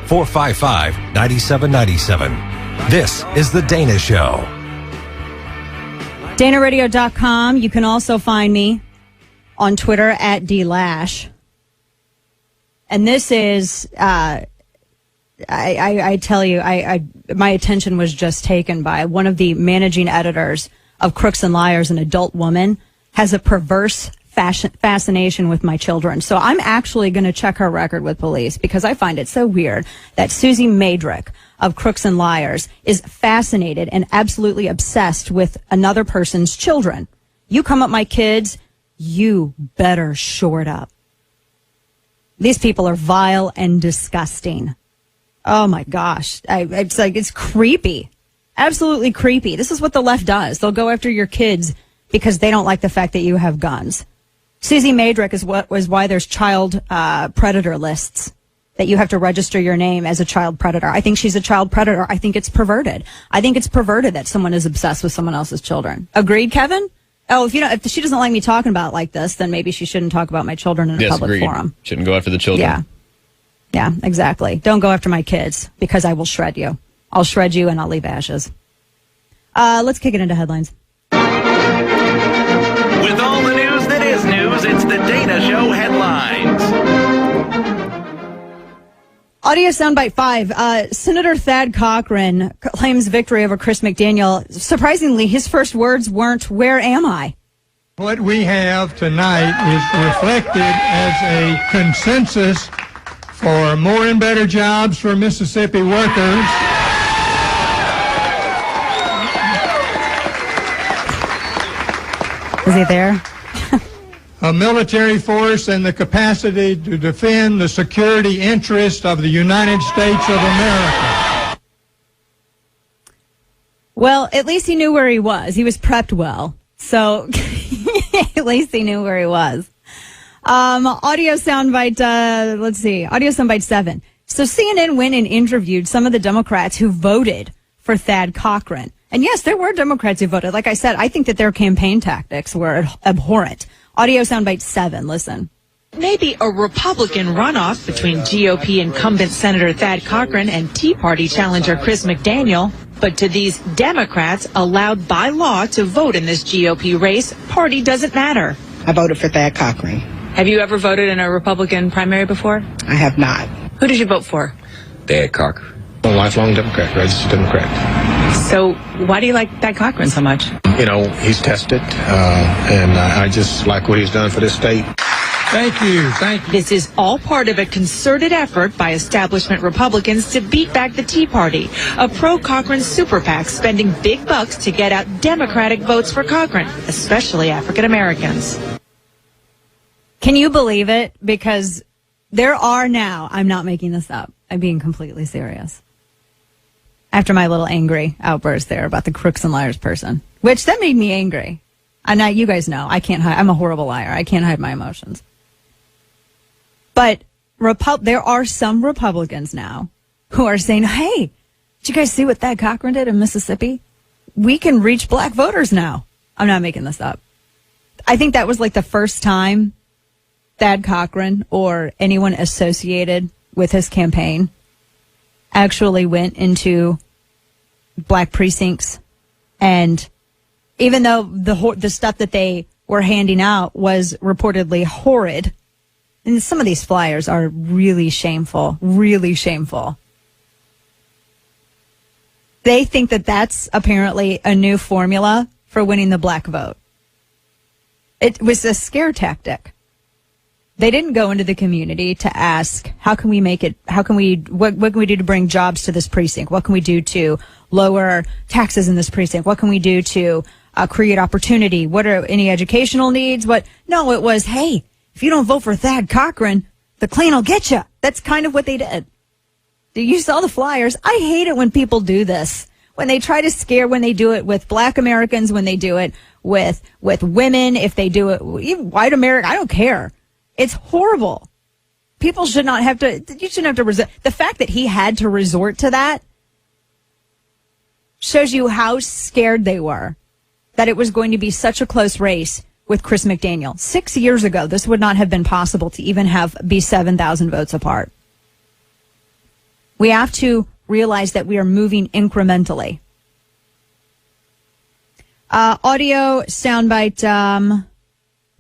888-455-9797. This is The Dana Show. DanaRadio.com. You can also find me on Twitter at DLash. And this is, I tell you, my attention was just taken by one of the managing editors of Crooks and Liars, an adult woman, has a perverse fascination with my children. So I'm actually going to check her record with police because I find it so weird that Susie Madrick of Crooks and Liars is fascinated and absolutely obsessed with another person's children. You come at my kids, you better short up. These people are vile and disgusting. Oh my gosh. It's creepy. Absolutely creepy. This is what the left does. They'll go after your kids because they don't like the fact that you have guns. Susie Madrick was why there's child predator lists, that you have to register your name as a child predator. I think she's a child predator. I think it's perverted. I think it's perverted that someone is obsessed with someone else's children. Agreed, Kevin? Oh, if she doesn't like me talking about it like this, then maybe she shouldn't talk about my children in a public forum. Shouldn't go after the children. Yeah, exactly. Don't go after my kids because I will shred you. I'll shred you and I'll leave ashes. Let's kick it into headlines. With all the news that is news, it's the Dana Show headlines. Audio soundbite 5. Senator Thad Cochran claims victory over Chris McDaniel. Surprisingly, his first words weren't, "Where am I?" What we have tonight is reflected as a consensus for more and better jobs for Mississippi workers. Is he there? A military force and the capacity to defend the security interest of the United States of America. Well, at least he knew where he was. He was prepped well. So at least he knew where he was. Audio soundbite, audio soundbite 7. So CNN went and interviewed some of the Democrats who voted for Thad Cochran. And yes, there were Democrats who voted. Like I said, I think that their campaign tactics were abhorrent. Audio soundbite 7. Listen. Maybe a Republican runoff between GOP incumbent Senator Thad Cochran and Tea Party challenger Chris McDaniel. But to these Democrats allowed by law to vote in this GOP race, party doesn't matter. I voted for Thad Cochran. Have you ever voted in a Republican primary before? I have not. Who did you vote for? Thad Cochran. A lifelong Democrat, registered Democrat. So why do you like Thad Cochran so much? You know, he's tested, and I just like what he's done for this state. Thank you. This is all part of a concerted effort by establishment Republicans to beat back the Tea Party, a pro-Cochran super PAC spending big bucks to get out Democratic votes for Cochran, especially African Americans. Can you believe it? Because there are now, I'm not making this up, I'm being completely serious. After my little angry outburst there about the Crooks and Liars person, which that made me angry. And now you guys know I can't hide. I'm a horrible liar. I can't hide my emotions. But there are some Republicans now who are saying, hey, did you guys see what Thad Cochran did in Mississippi? We can reach black voters now. I'm not making this up. I think that was like the first time Thad Cochran or anyone associated with his campaign actually went into black precincts. And even though the stuff that they were handing out was reportedly horrid, and some of these flyers are really shameful, really shameful. They think that that's apparently a new formula for winning the black vote. It was a scare tactic. They didn't go into the community to ask, what can we do to bring jobs to this precinct? What can we do to lower taxes in this precinct? What can we do to create opportunity? What are any educational needs? No, it was, hey, if you don't vote for Thad Cochran, the Klan will get you. That's kind of what they did. You saw the flyers. I hate it when people do this. When they try to scare, when they do it with black Americans, when they do it with women, if they do it, even white America, I don't care. It's horrible. People should not have to, you shouldn't have to resort. The fact that he had to resort to that shows you how scared they were that it was going to be such a close race with Chris McDaniel. 6 years ago, this would not have been possible to even be 7,000 votes apart. We have to realize that we are moving incrementally. Audio soundbite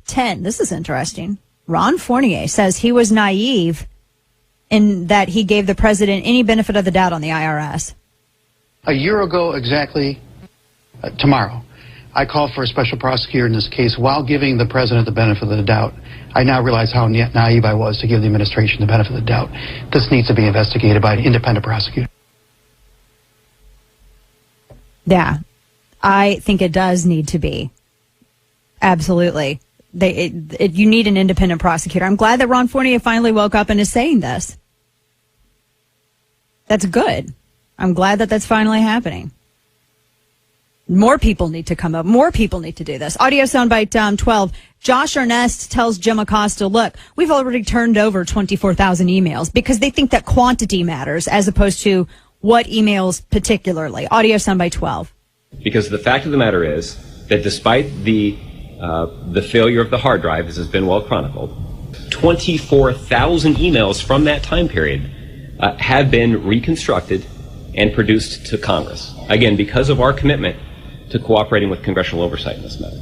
10. This is interesting. Ron Fournier says he was naive in that he gave the president any benefit of the doubt on the IRS. A year ago exactly, tomorrow, I called for a special prosecutor in this case while giving the president the benefit of the doubt. I now realize how naive I was to give the administration the benefit of the doubt. This needs to be investigated by an independent prosecutor. Yeah, I think it does need to be. Absolutely. You need an independent prosecutor. I'm glad that Ron Fournier finally woke up and is saying this. That's good. I'm glad that that's finally happening. More people need to come up. More people need to do this. Audio soundbite 12. Josh Earnest tells Jim Acosta, look, we've already turned over 24,000 emails because they think that quantity matters as opposed to what emails particularly. Audio soundbite 12. Because the fact of the matter is that despite the failure of the hard drive, as has been well chronicled, 24,000 emails from that time period have been reconstructed and produced to Congress. Again, because of our commitment to cooperating with congressional oversight in this matter.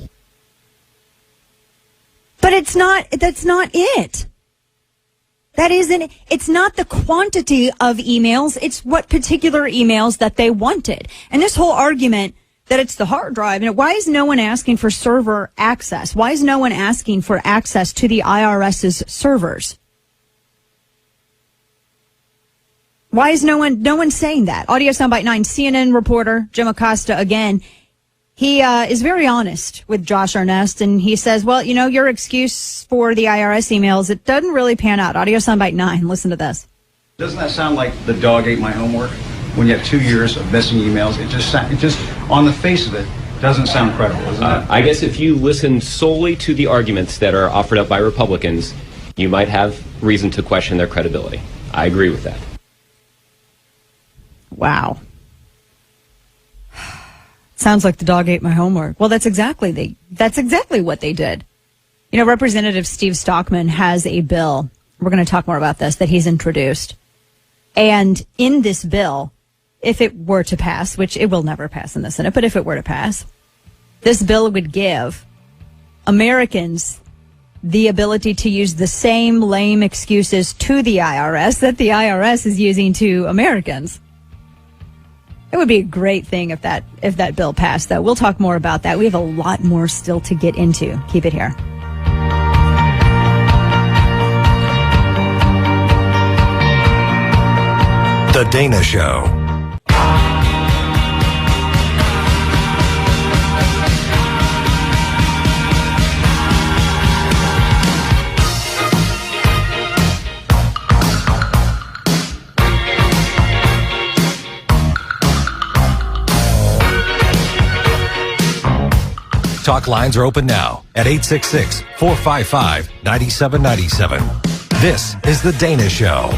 But that's not it. It's not the quantity of emails, it's what particular emails that they wanted. And this whole argument that it's the hard drive, and why is no one asking for server access? Why is no one asking for access to the IRS's servers? Why is no one saying that? Audio soundbite 9, CNN reporter Jim Acosta again. He is very honest with Josh Earnest, and he says, well, your excuse for the IRS emails, it doesn't really pan out. Audio soundbite 9, listen to this. Doesn't that sound like the dog ate my homework? When you have 2 years of missing emails, it just on the face of it, doesn't sound credible, doesn't it? I guess if you listen solely to the arguments that are offered up by Republicans, you might have reason to question their credibility. I agree with that. Wow. Sounds like the dog ate my homework. Well, that's exactly what they did. Representative Steve Stockman has a bill. We're going to talk more about this that he's introduced. And in this bill, if it were to pass, which it will never pass in the Senate, but if it were to pass, this bill would give Americans the ability to use the same lame excuses to the IRS that the IRS is using to Americans. It would be a great thing if that bill passed, though. We'll talk more about that. We have a lot more still to get into. Keep it here. The Dana Show. Talk lines are open now at 866-455-9797. This is The Dana Show.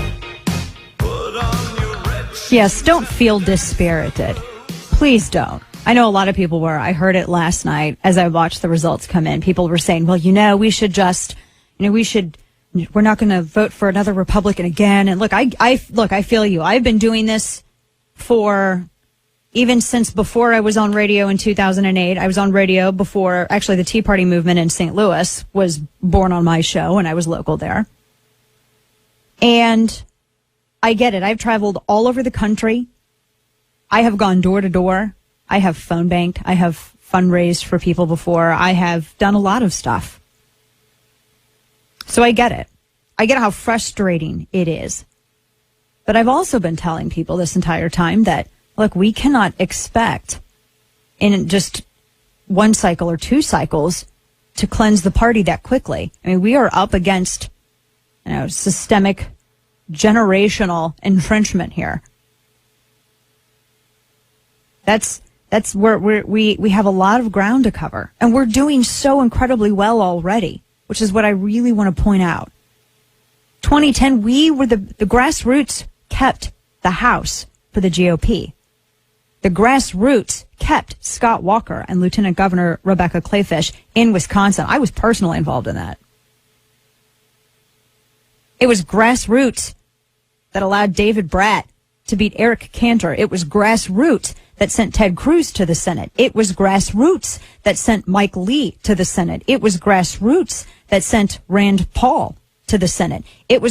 Yes, don't feel dispirited. Please don't. I know a lot of people were. I heard it last night as I watched the results come in. People were saying, well, we should just, we're not going to vote for another Republican again. And look, I feel you. I've been doing this for even since before I was on radio in 2008. I was on radio before, actually, the Tea Party movement in St. Louis was born on my show, and I was local there. And I get it. I've traveled all over the country. I have gone door to door. I have phone banked. I have fundraised for people before. I have done a lot of stuff. So I get it. I get how frustrating it is. But I've also been telling people this entire time that, look, we cannot expect in just one cycle or two cycles to cleanse the party that quickly. I mean, we are up against, systemic, generational infringement here. That's where we have a lot of ground to cover, and we're doing so incredibly well already, which is what I really want to point out. 2010, we were the grassroots kept the House for the GOP. The grassroots kept Scott Walker and Lieutenant Governor Rebecca Kleefisch in Wisconsin. I was personally involved in that. It was grassroots that allowed David Bratt to beat Eric Cantor. It was grassroots that sent Ted Cruz to the Senate. It was grassroots that sent Mike Lee to the Senate. It was grassroots that sent Rand Paul to the Senate. It was